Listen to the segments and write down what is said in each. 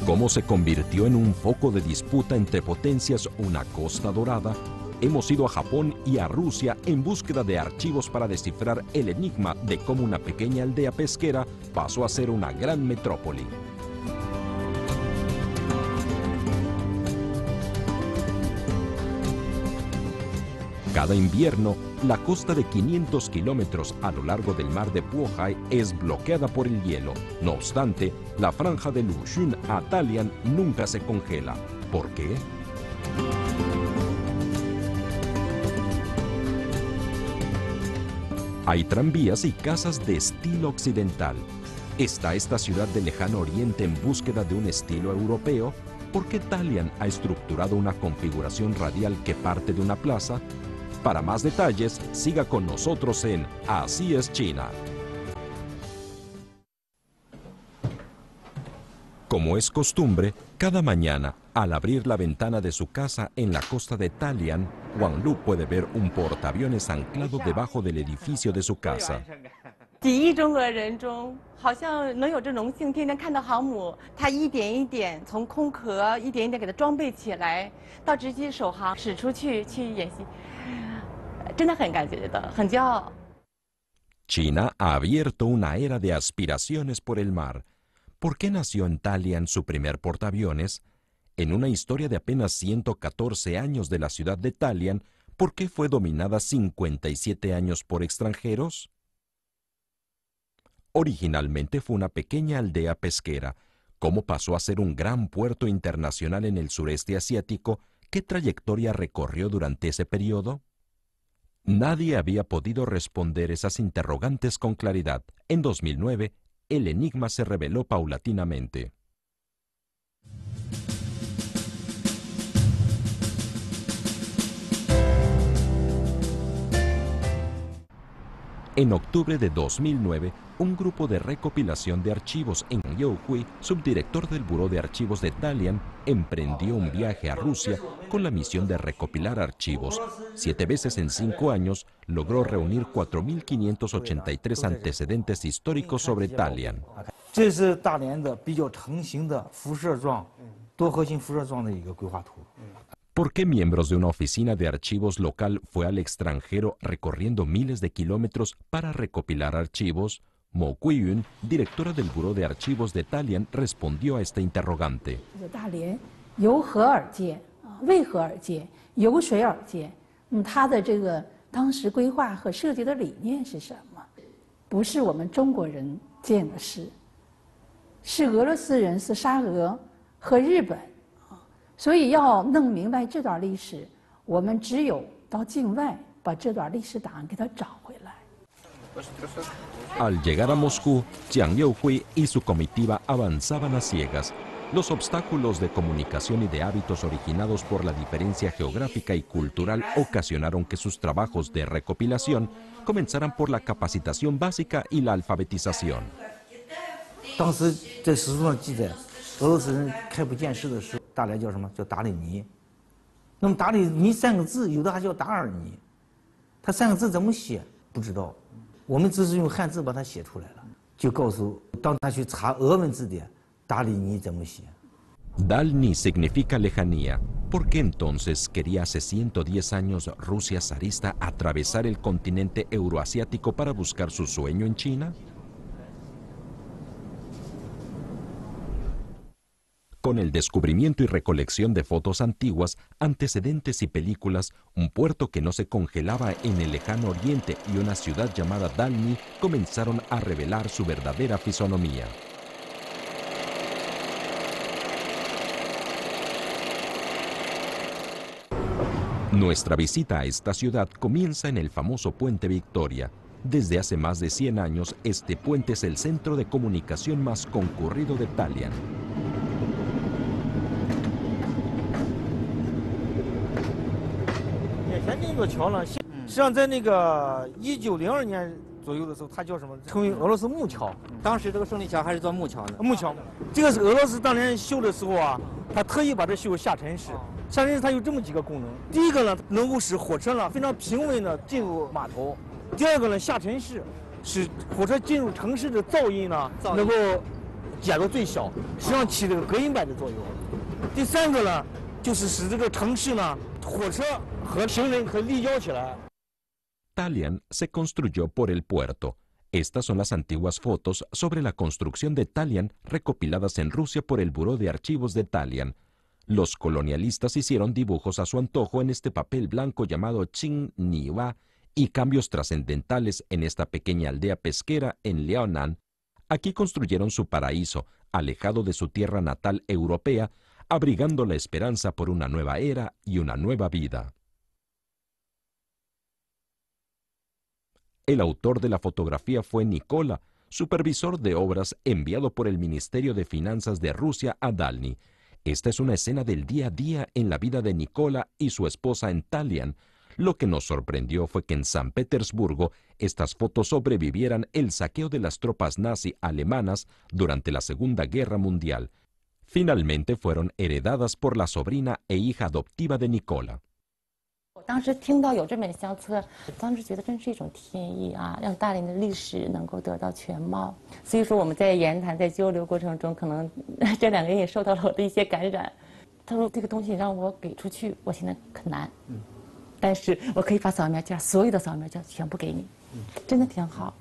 Cómo se convirtió en un foco de disputa entre potencias una Costa Dorada, hemos ido a Japón y a Rusia en búsqueda de archivos para descifrar el enigma de cómo una pequeña aldea pesquera pasó a ser una gran metrópoli. Cada invierno, la costa de 500 kilómetros a lo largo del mar de Puohai es bloqueada por el hielo. No obstante, la franja de Lushun a Dalian nunca se congela. ¿Por qué? Hay tranvías y casas de estilo occidental. ¿Está esta ciudad del lejano oriente en búsqueda de un estilo europeo? ¿Por qué Dalian ha estructurado una configuración radial que parte de una plaza? Para más detalles, siga con nosotros en Así es China. Como es costumbre, cada mañana, al abrir la ventana de su casa en la costa de Dalian, Wang Lu puede ver un portaaviones anclado debajo del edificio de su casa. 几亿中国人中，好像能有这荣幸，天天看到航母，它一点一点从空壳一点一点给它装备起来，到直接首航驶出去演习，真的很感觉到，很骄傲。 China ha abierto una era de aspiraciones por el mar. ¿Por qué nació en Dalian su primer portaaviones? En una historia de apenas 114 años de la ciudad de Dalian, ¿por qué fue dominada 57 años por extranjeros? Originalmente fue una pequeña aldea pesquera. ¿Cómo pasó a ser un gran puerto internacional en el sureste asiático? ¿Qué trayectoria recorrió durante ese periodo? Nadie había podido responder esas interrogantes con claridad. En 2009, el enigma se reveló paulatinamente. En octubre de 2009, un grupo de recopilación de archivos en Youhui, subdirector del Buró de Archivos de Dalian, emprendió un viaje a Rusia con la misión de recopilar archivos. 7 veces en 5 años, logró reunir 4.583 antecedentes históricos sobre Dalian. 这是大连的比较成型的辐射状、多核心辐射状的一个规划图。 ¿Por qué miembros de una oficina de archivos local fue al extranjero recorriendo miles de kilómetros para recopilar archivos? Mo Guiyun, directora del Buró de Archivos de Dalian, respondió a este interrogante. 大连由何而建？为何而建？由谁而建？它的这个当时规划和设计的理念是什么？不是我们中国人建的事，是俄罗斯人，是沙俄和日本。 所以要弄明白这段历史，我们只有到境外把这段历史档案给它找回来。 Al llegar a Moscú, Jiang Youhui y su comitiva avanzaban a ciegas. Los obstáculos de comunicación y de hábitos originados por la diferencia geográfica y cultural ocasionaron que sus trabajos de recopilación comenzaran por la capacitación básica y la alfabetización. 当时在史书上记载，俄罗斯人开普建师的时候，大连叫什么？叫达里尼。那么达里尼3个字，有的还叫达尔尼。他3个字怎么写？不知道。我们只是用汉字把它写出来了，就告诉当他去查俄文字典，达里尼怎么写。 Dalni significa lejanía. ¿Por qué entonces quería hace 110 años Rusia zarista atravesar el continente euroasiático para buscar su sueño en China? Con el descubrimiento y recolección de fotos antiguas, antecedentes y películas, un puerto que no se congelaba en el lejano oriente y una ciudad llamada Dalny comenzaron a revelar su verdadera fisonomía. Nuestra visita a esta ciudad comienza en el famoso Puente Victoria. Desde hace más de 100 años, este puente es el centro de comunicación más concurrido de Dalian. 这座桥呢，实际上在那个1902年左右的时候，它叫什么？称为俄罗斯木桥。当时这个胜利桥还是做木桥的。木桥，这个是俄罗斯当年修的时候啊，他特意把这修下沉式。下沉式它有这么几个功能：第一个呢，能够使火车呢非常平稳的进入码头；第二个呢，下沉式使火车进入城市的噪音呢能够减到最小，实际上起这个隔音板的作用。第三个呢，就是使这个城市呢，火车和行人可以立交起来。Dalian se construyó por el puerto. Estas son las antiguas fotos sobre la construcción de Dalian recopiladas en Rusia por el Buró de Archivos de Dalian. Los colonialistas hicieron dibujos a su antojo en este papel blanco llamado Chin Niwa y cambios trascendentales en esta pequeña aldea pesquera en Liaonan. Aquí construyeron su paraíso, alejado de su tierra natal europea, abrigando la esperanza por una nueva era y una nueva vida. El autor de la fotografía fue Nikola, supervisor de obras enviado por el Ministerio de Finanzas de Rusia a Dalny. Esta es una escena del día a día en la vida de Nikola y su esposa en Dalian. Lo que nos sorprendió fue que en San Petersburgo estas fotos sobrevivieran el saqueo de las tropas nazi alemanas durante la Segunda Guerra Mundial. Finalmente fueron heredadas por la sobrina e hija adoptiva de Nikola. 当时听到有这本相册，当时觉得真是一种天意啊，让大连的历史能够得到全貌。所以说我们在言谈、在交流过程中，可能这两个人也受到了我的一些感染。他说这个东西让我给出去，我现在很难，但是我可以把扫描件，所有的扫描件全部给你，真的挺好。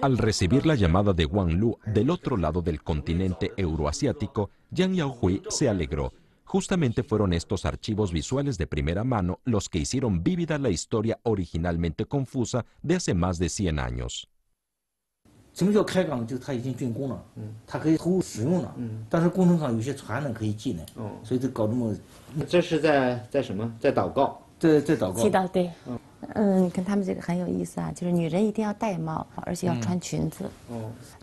Al recibir la llamada de Wang Lu del otro lado del continente euroasiático, Yang Yaohui se alegró. Justamente fueron estos archivos visuales de primera mano los que hicieron vívida la historia originalmente confusa de hace más de 100 años. 什么叫开港？就是它已经竣工了，它可以投入使用了，但是工程上有些船呢可以进来，所以就搞这么。这是在什么？在祷告。在祷告。祈祷对，跟他们这个很有意思啊，就是女人一定要戴帽，而且要穿裙子，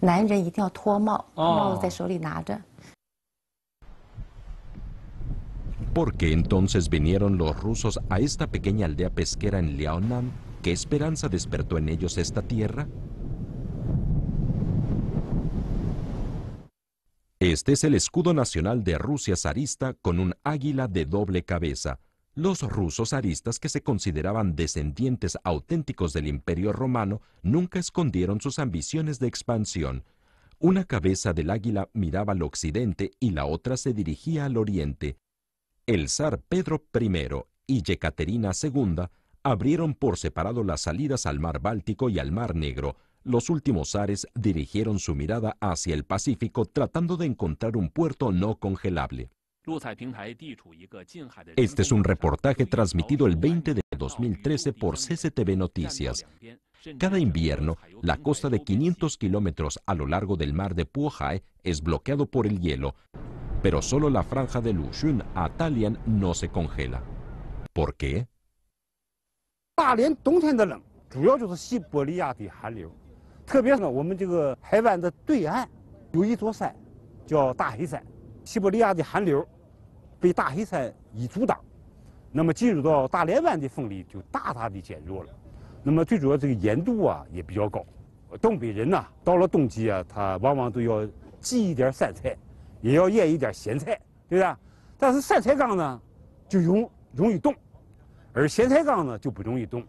男人一定要脱帽，帽子在手里拿着。 ¿Por qué entonces vinieron los rusos a esta pequeña aldea pesquera en Liaonan? ¿Qué esperanza despertó en ellos esta tierra? Este es el escudo nacional de Rusia zarista con un águila de doble cabeza. Los rusos zaristas, que se consideraban descendientes auténticos del Imperio Romano, nunca escondieron sus ambiciones de expansión. Una cabeza del águila miraba al occidente y la otra se dirigía al oriente. El zar Pedro I y Yekaterina II abrieron por separado las salidas al mar Báltico y al mar Negro. Los últimos zares dirigieron su mirada hacia el Pacífico tratando de encontrar un puerto no congelable. Este es un reportaje transmitido el 20 de 2013 por CCTV Noticias. Cada invierno, la costa de 500 kilómetros a lo largo del mar de Puhai es bloqueado por el hielo, pero solo la franja de Lushun a Dalian no se congela. ¿Por qué? 大连冬天的冷，主要就是西伯利亚的寒流，特别是我们这个海湾的对岸有一座山，叫大黑山。西伯利亚的寒流被大黑山一阻挡，那么进入到大连湾的风力就大大的减弱了。那么最主要这个盐度啊也比较高。东北人呐，到了冬季啊，他往往都要忌一点山菜。 也要腌一点咸菜，对吧？但是山菜缸呢，就容易冻，而咸菜缸呢就不容易冻，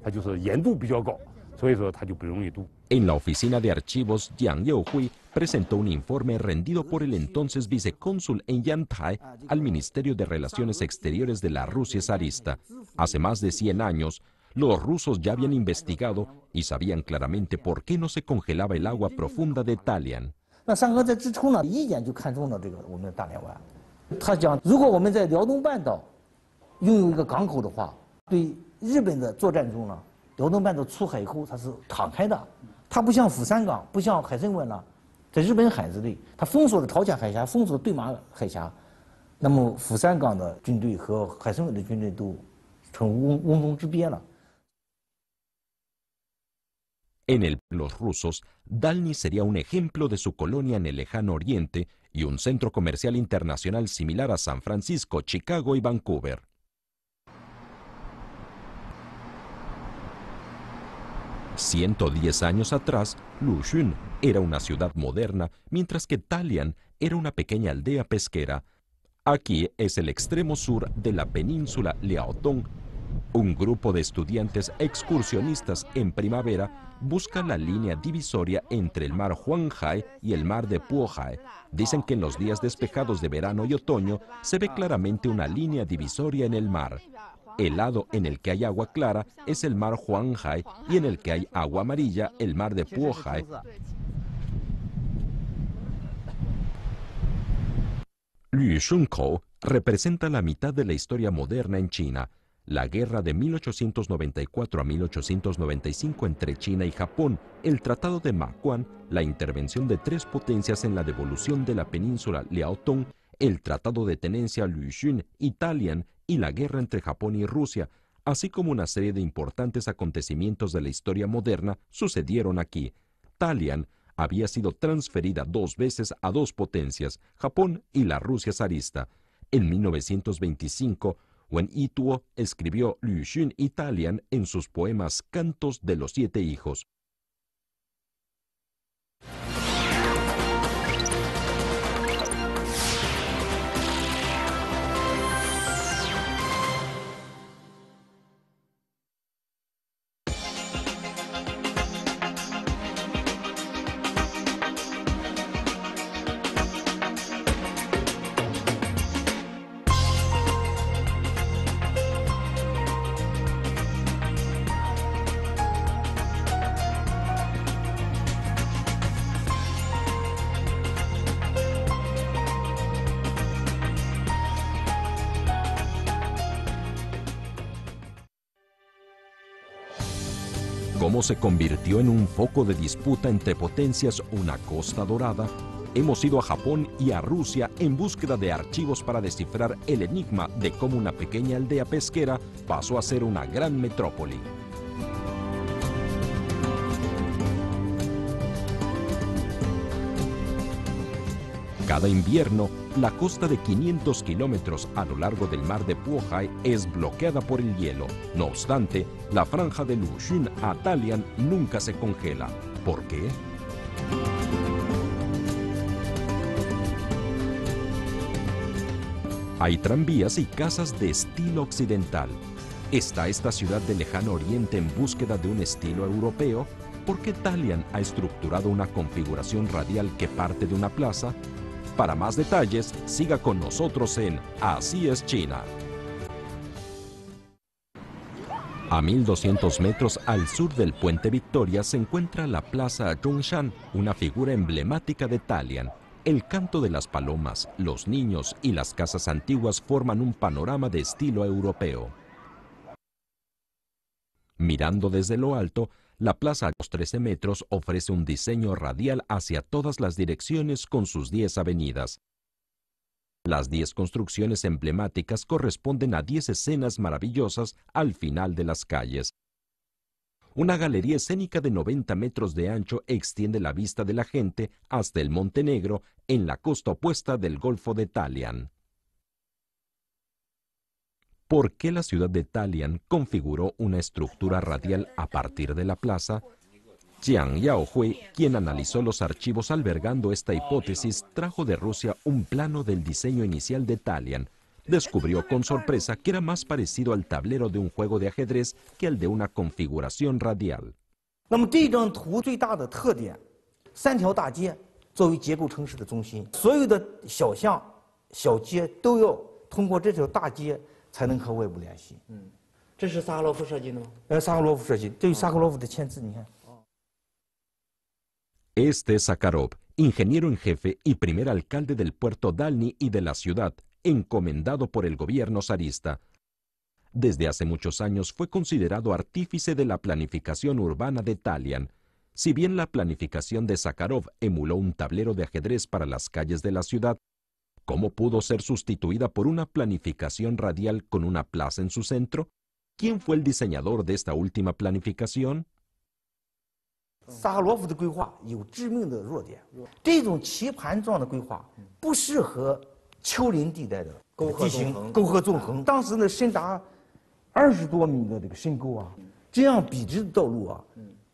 它就是盐度比较高，所以说它就不容易冻。En la oficina de archivos, Yang Yaohui presentó un informe rendido por el entonces vicecónsul en Yantai al Ministerio de Relaciones Exteriores de la Rusia zarista. Hace más de 100 años, los rusos ya habían investigado y sabían claramente por qué no se congelaba el agua profunda de Dalian. 那三河在之初呢，一眼就看中了这个我们的大连湾。他讲，如果我们在辽东半岛拥有一个港口的话，对日本的作战中呢，辽东半岛出海口它是敞开的，它不像釜山港，不像海参崴呢，在日本海之内，它封锁了朝鲜海峡，封锁了对马海峡，那么釜山港的军队和海参崴的军队都成瓮中之鳖了。 Los rusos, Dalny sería un ejemplo de su colonia en el lejano oriente y un centro comercial internacional similar a San Francisco, Chicago y Vancouver. «110 años atrás, Lushun era una ciudad moderna, mientras que Dalian era una pequeña aldea pesquera. Aquí es el extremo sur de la península Liaodong. Un grupo de estudiantes excursionistas en primavera busca la línea divisoria entre el mar Huanghai y el mar de Puohai. Dicen que en los días despejados de verano y otoño se ve claramente una línea divisoria en el mar. El lado en el que hay agua clara es el mar Huanghai y en el que hay agua amarilla el mar de Puohai. Lü Shunkou representa la mitad de la historia moderna en China. La guerra de 1894 a 1895 entre China y Japón, el Tratado de Macuan, la intervención de 3 potencias en la devolución de la península Liaotong, el Tratado de Tenencia Luoyun y Dalian y la guerra entre Japón y Rusia, así como una serie de importantes acontecimientos de la historia moderna, sucedieron aquí. Dalian había sido transferida 2 veces a 2 potencias, Japón y la Rusia zarista. En 1925, Wen Yituo escribió Luoyun y Dalian en sus poemas Cantos de los 7 hijos. ¿Cómo se convirtió en un foco de disputa entre potencias una Costa Dorada? Hemos ido a Japón y a Rusia en búsqueda de archivos para descifrar el enigma de cómo una pequeña aldea pesquera pasó a ser una gran metrópoli. Cada invierno, la costa de 500 kilómetros a lo largo del mar de Puohai es bloqueada por el hielo. No obstante, la franja de Luoyun a Dalian nunca se congela. ¿Por qué? Hay tranvías y casas de estilo occidental. ¿Está esta ciudad del lejano oriente en búsqueda de un estilo europeo? ¿Por qué Dalian ha estructurado una configuración radial que parte de una plaza? Para más detalles, siga con nosotros en Así es China. A 1200 metros al sur del Puente Victoria se encuentra la Plaza Zhongshan, una figura emblemática de Dalian. El canto de las palomas, los niños y las casas antiguas forman un panorama de estilo europeo. Mirando desde lo alto, la plaza a los 13 metros ofrece un diseño radial hacia todas las direcciones con sus 10 avenidas. Las 10 construcciones emblemáticas corresponden a 10 escenas maravillosas al final de las calles. Una galería escénica de 90 metros de ancho extiende la vista de la gente hasta el Monte Negro en la costa opuesta del Golfo de Dalian. ¿Por qué la ciudad de Dalian configuró una estructura radial a partir de la plaza? Jiang Yaohui, quien analizó los archivos albergando esta hipótesis, trajo de Rusia un plano del diseño inicial de Dalian. Descubrió con sorpresa que era más parecido al tablero de un juego de ajedrez que al de una configuración radial. 那么这张图最大的特点，3条大街作为结构城市的中心，所有的小巷、小街都要通过这条大街才能和外部联系。这是萨赫罗夫设计的吗？萨赫罗夫设计，对于萨赫罗夫的签字，你看。 Este es Sakharov, ingeniero en jefe y primer alcalde del puerto Dalny y de la ciudad, encomendado por el gobierno zarista. Desde hace muchos años fue considerado artífice de la planificación urbana de Dalian. Si bien la planificación de Sakharov emuló un tablero de ajedrez para las calles de la ciudad, ¿cómo pudo ser sustituida por una planificación radial con una plaza en su centro? ¿Quién fue el diseñador de esta última planificación? 萨赫罗夫的规划有致命的弱点，这种棋盘状的规划不适合丘陵地带的地形，沟壑纵横。当时呢，深达20多米的这个深沟啊，这样笔直的道路啊，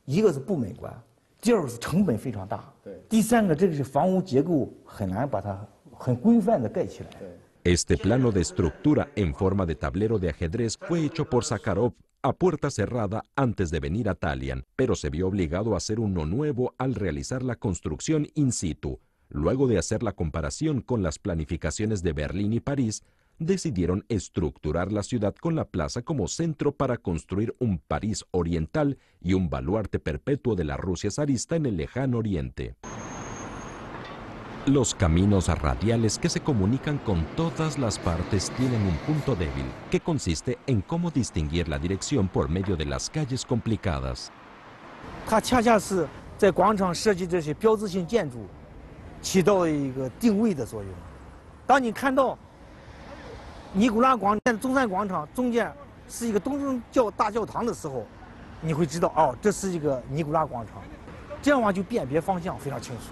一个是不美观，第二个是成本非常大，第三个这个是房屋结构很难把它很规范的盖起来。Este plano de estructura en forma de tablero de ajedrez fue hecho por Sakharov a puerta cerrada antes de venir a Dalian, pero se vio obligado a hacer uno nuevo al realizar la construcción in situ. Luego de hacer la comparación con las planificaciones de Berlín y París, decidieron estructurar la ciudad con la plaza como centro para construir un París oriental y un baluarte perpetuo de la Rusia zarista en el lejano oriente. Los caminos radiales que se comunican con todas las partes tienen un punto débil, que consiste en cómo distinguir la dirección por medio de las calles complicadas. 它恰恰是在广场设计这些标志性建筑，起到了一个定位的作用。当你看到尼古拉广场、中山广场中间是一个东正大教堂的时候，你会知道哦，这是一个尼古拉广场。这样的话就辨别方向非常清楚。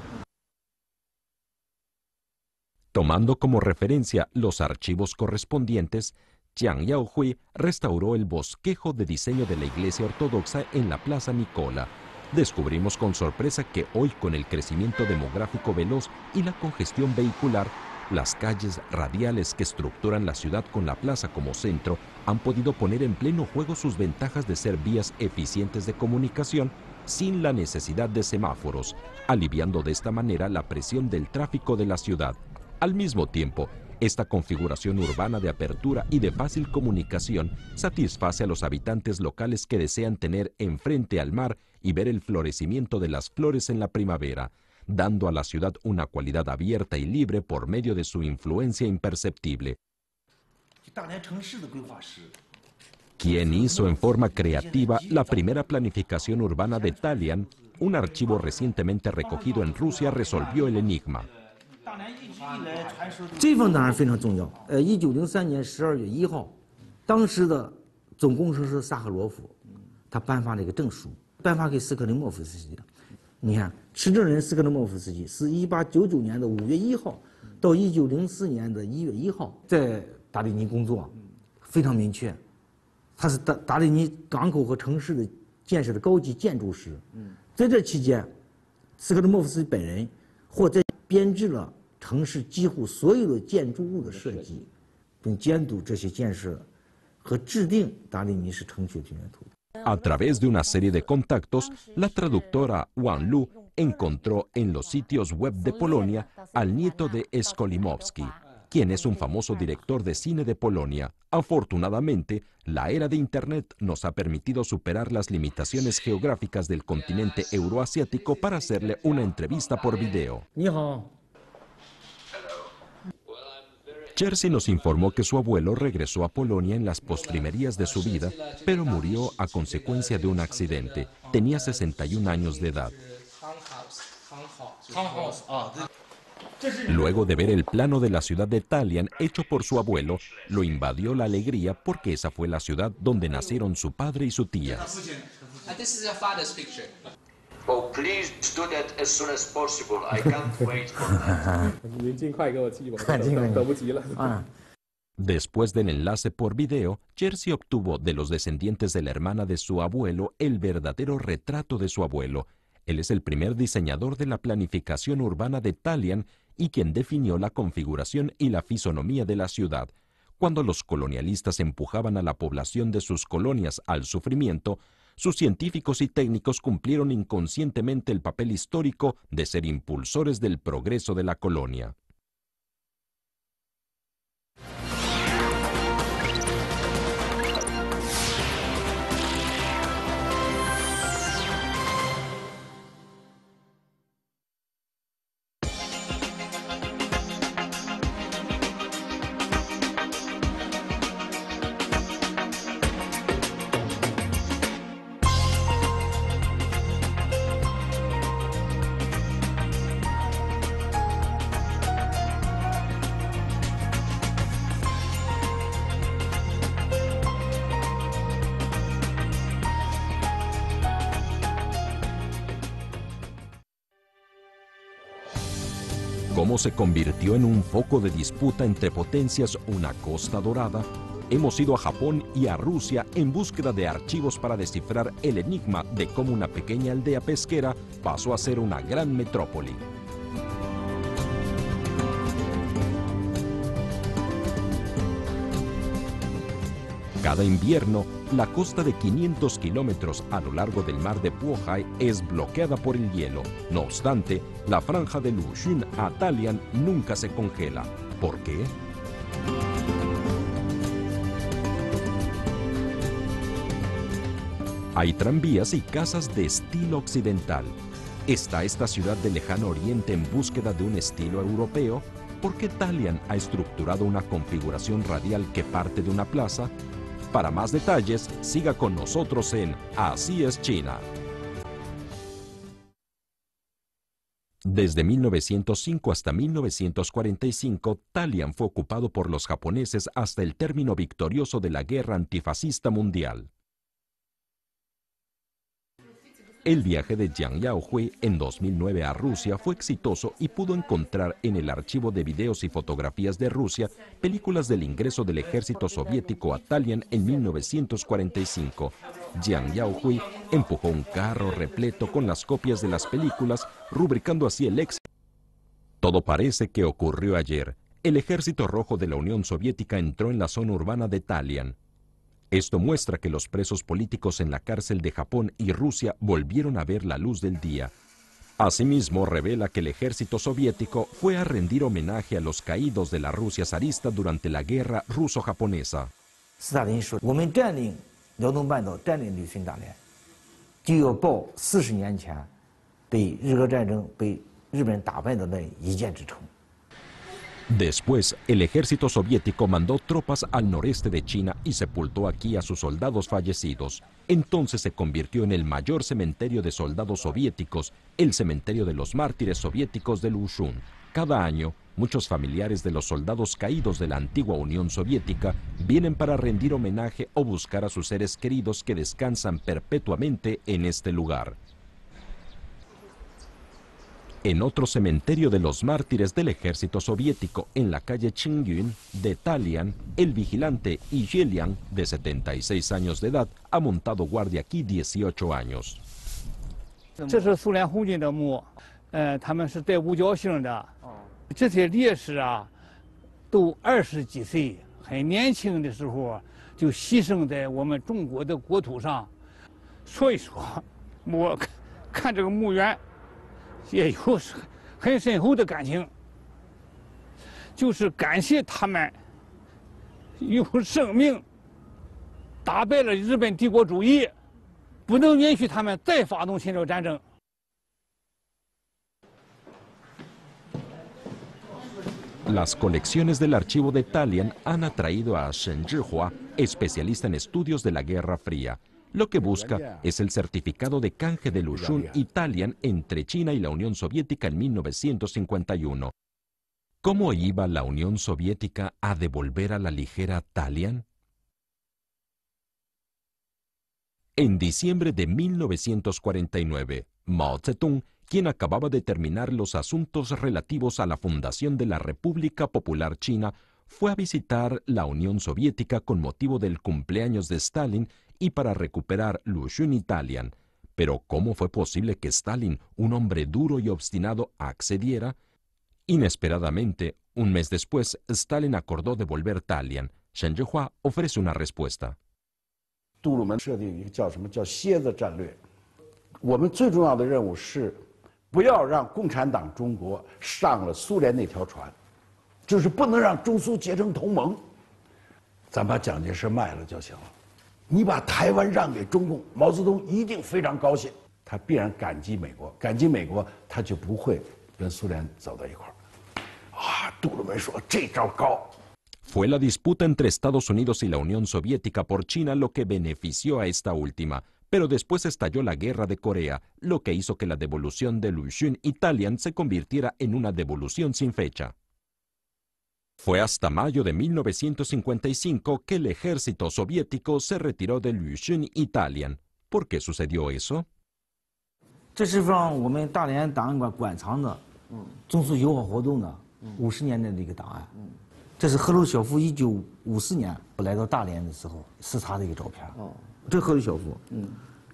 Tomando como referencia los archivos correspondientes, Jiang Yaohui restauró el bosquejo de diseño de la iglesia ortodoxa en la Plaza Nicola. Descubrimos con sorpresa que hoy, con el crecimiento demográfico veloz y la congestión vehicular, las calles radiales que estructuran la ciudad con la plaza como centro han podido poner en pleno juego sus ventajas de ser vías eficientes de comunicación sin la necesidad de semáforos, aliviando de esta manera la presión del tráfico de la ciudad. Al mismo tiempo, esta configuración urbana de apertura y de fácil comunicación satisface a los habitantes locales que desean tener enfrente al mar y ver el florecimiento de las flores en la primavera, dando a la ciudad una cualidad abierta y libre por medio de su influencia imperceptible. Quien hizo en forma creativa la primera planificación urbana de Dalian, un archivo recientemente recogido en Rusia, resolvió el enigma. 这份当然非常重要。1903年12月1号，当时的总工程师萨赫罗夫，他颁发了一个证书，颁发给斯克林莫夫斯基的。你看，持证人斯克林莫夫斯基是1899年的5月1号到1904年的1月1号在达里尼工作，非常明确。他是达里尼港口和城市的建设的高级建筑师。在这期间，斯克林莫夫斯基本人或在编制了 城市几乎所有的建筑物的设计，并监督这些建设和制定达里尼市城区平面图。 A través de una serie de contactos, la traductora Wang Lu encontró en los sitios web de Polonia al nieto de Skolimowski, quien es un famoso director de cine de Polonia. Afortunadamente, la era de Internet nos ha permitido superar las limitaciones geográficas del continente euroasiático para hacerle una entrevista por video. 你好。 Jerzy nos informó que su abuelo regresó a Polonia en las postrimerías de su vida, pero murió a consecuencia de un accidente. Tenía 61 años de edad. Luego de ver el plano de la ciudad de Dalian hecho por su abuelo, lo invadió la alegría porque esa fue la ciudad donde nacieron su padre y su tía. Oh, please do that as soon as possible. I can't wait for that. Después del enlace por video, Jerzy obtuvo de los descendientes de la hermana de su abuelo el verdadero retrato de su abuelo. Él es el primer diseñador de la planificación urbana de Dalian y quien definió la configuración y la fisonomía de la ciudad. Cuando los colonialistas empujaban a la población de sus colonias al sufrimiento, sus científicos y técnicos cumplieron inconscientemente el papel histórico de ser impulsores del progreso de la colonia. ¿Cómo se convirtió en un foco de disputa entre potencias una Costa Dorada? Hemos ido a Japón y a Rusia en búsqueda de archivos para descifrar el enigma de cómo una pequeña aldea pesquera pasó a ser una gran metrópoli. Cada invierno, la costa de 500 kilómetros a lo largo del mar de Bohai es bloqueada por el hielo. No obstante, la franja de Luxun a Dalian nunca se congela. ¿Por qué? Hay tranvías y casas de estilo occidental. ¿Está esta ciudad del lejano oriente en búsqueda de un estilo europeo? ¿Por qué Dalian ha estructurado una configuración radial que parte de una plaza? Para más detalles, siga con nosotros en Así es China. Desde 1905 hasta 1945, Dalian fue ocupado por los japoneses hasta el término victorioso de la Guerra Antifascista Mundial. El viaje de Jiang Yaohui en 2009 a Rusia fue exitoso y pudo encontrar en el archivo de videos y fotografías de Rusia películas del ingreso del ejército soviético a Dalian en 1945. Jiang Yaohui empujó un carro repleto con las copias de las películas, rubricando así el éxito. Todo parece que ocurrió ayer. El Ejército Rojo de la Unión Soviética entró en la zona urbana de Dalian. Esto muestra que los presos políticos en la cárcel de Japón y Rusia volvieron a ver la luz del día. Asimismo, revela que el ejército soviético fue a rendir homenaje a los caídos de la Rusia zarista durante la guerra ruso-japonesa. 斯大林说：“我们占领辽东半岛，占领旅顺大连，就要报40年前被日俄战争被日本人打败的那一箭之仇。” Después, el ejército soviético mandó tropas al noreste de China y sepultó aquí a sus soldados fallecidos. Entonces se convirtió en el mayor cementerio de soldados soviéticos, el cementerio de los mártires soviéticos de Luxun. Cada año, muchos familiares de los soldados caídos de la antigua Unión Soviética vienen para rendir homenaje o buscar a sus seres queridos que descansan perpetuamente en este lugar. En otro cementerio de los mártires del ejército soviético, en la calle Qingyun de Dalian, el vigilante Yi Jieliang, de 76 años de edad, ha montado guardia aquí 18 años. 这是苏联红军的墓，他们是带无脚星的。这些烈士啊，都20几岁，很年轻的时候就牺牲在我们中国的国土上。所以说，我看这个墓园。 也有很深厚的感情，就是感谢他们用生命打败了日本帝国主义，不能允许他们再发动侵略战争。 Las colecciones del archivo de Dalian han atraído a Shen Zhihua, especialista en estudios de la Guerra Fría. Lo que busca es el certificado de canje de Luxun y Dalian entre China y la Unión Soviética en 1951. ¿Cómo iba la Unión Soviética a devolver a la ligera Dalian? En diciembre de 1949, Mao Zedong, quien acababa de terminar los asuntos relativos a la fundación de la República Popular China, fue a visitar la Unión Soviética con motivo del cumpleaños de Stalin y para recuperar Luxun y Dalian. Pero ¿cómo fue posible que Stalin, un hombre duro y obstinado, accediera? Inesperadamente, un mes después, Stalin acordó devolver Dalian. Shen Zhihua ofrece una respuesta. 杜鲁门设定一个叫什么叫蝎子战略，我们最重要的任务是不要让共产党中国上了苏联那条船，就是不能让中苏结成同盟。咱把蒋介石卖了就行了。你把台湾让给中共，毛泽东一定非常高兴，他必然感激美国，感激美国，他就不会跟苏联走到一块儿。啊，杜鲁门说这招高。 Fue la disputa entre Estados Unidos y la Unión Soviética por China lo que benefició a esta última, pero después estalló la Guerra de Corea, lo que hizo que la devolución de Luxun y Dalian se convirtiera en una devolución sin fecha. Fue hasta mayo de 1955 que el ejército soviético se retiró de Luxun y Dalian. ¿Por qué sucedió eso? 这是让我们大连档案馆馆藏的中苏友好活动的50年代的一个档案。这是赫鲁晓夫1954年来到大连的时候视察的一个照片。这赫鲁晓夫，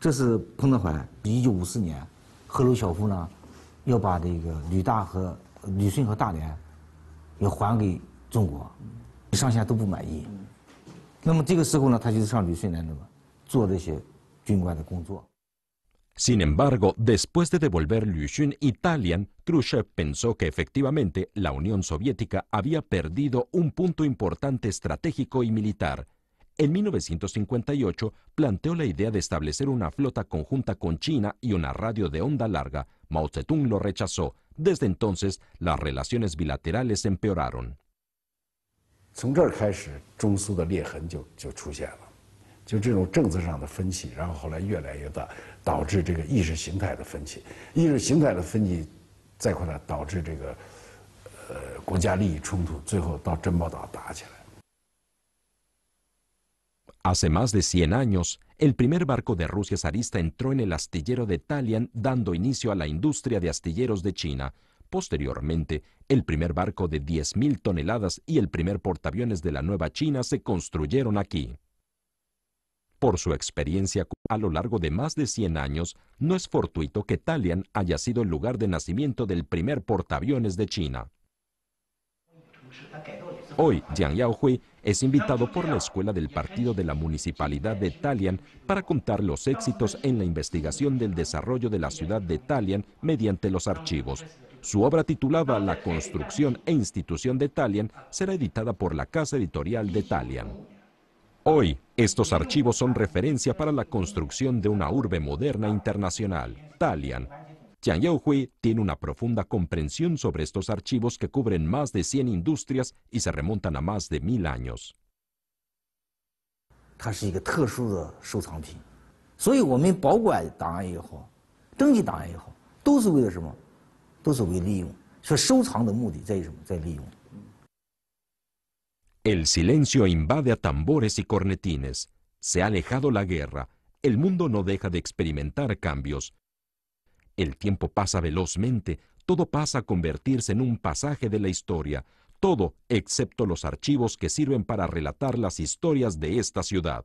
这是彭德怀。1954年，赫鲁晓夫呢要把这个旅顺和大连要还给中国，上下都不满意。那么这个时候呢，他就上旅顺来做这些军官的工作。 Sin embargo, después de devolver Liushun y Dalian, Khrushchev pensó que efectivamente la Unión Soviética había perdido un punto importante estratégico y militar. En 1958 planteó la idea de establecer una flota conjunta con China y una radio de onda larga. Mao Zedong lo rechazó. Desde entonces, las relaciones bilaterales empeoraron. 从这儿开始，中苏的裂痕就出现了。 就这种政策上的分歧，然后后来越来越大，导致这个意识形态的分歧，意识形态的分歧，再后来导致这个国家利益冲突，最后到珍宝岛打起来。 Hace más de 100 años, el primer barco de Rusia zarista entró en el astillero de Dalian, dando inicio a la industria de astilleros de China. Posteriormente, el primer barco de 10.000 toneladas y el primer portaaviones de la Nueva China se construyeron aquí. Por su experiencia a lo largo de más de 100 años, no es fortuito que Dalian haya sido el lugar de nacimiento del primer portaaviones de China. Hoy, Jiang Yaohui es invitado por la escuela del partido de la municipalidad de Dalian para contar los éxitos en la investigación del desarrollo de la ciudad de Dalian mediante los archivos. Su obra titulada La construcción e institución de Dalian será editada por la casa editorial de Dalian. Hoy, estos archivos son referencia para la construcción de una urbe moderna internacional, Dalian. Jiang Yaohui tiene una profunda comprensión sobre estos archivos que cubren más de 100 industrias y se remontan a más de 1000 años. 它是一个特殊的收藏品，所以我们保管档案也好，登记档案也好，都是为了什么？都是为利用。所以收藏的目的在于什么？在利用。 El silencio invade a tambores y cornetines. Se ha alejado la guerra. El mundo no deja de experimentar cambios. El tiempo pasa velozmente. Todo pasa a convertirse en un pasaje de la historia. Todo excepto los archivos que sirven para relatar las historias de esta ciudad.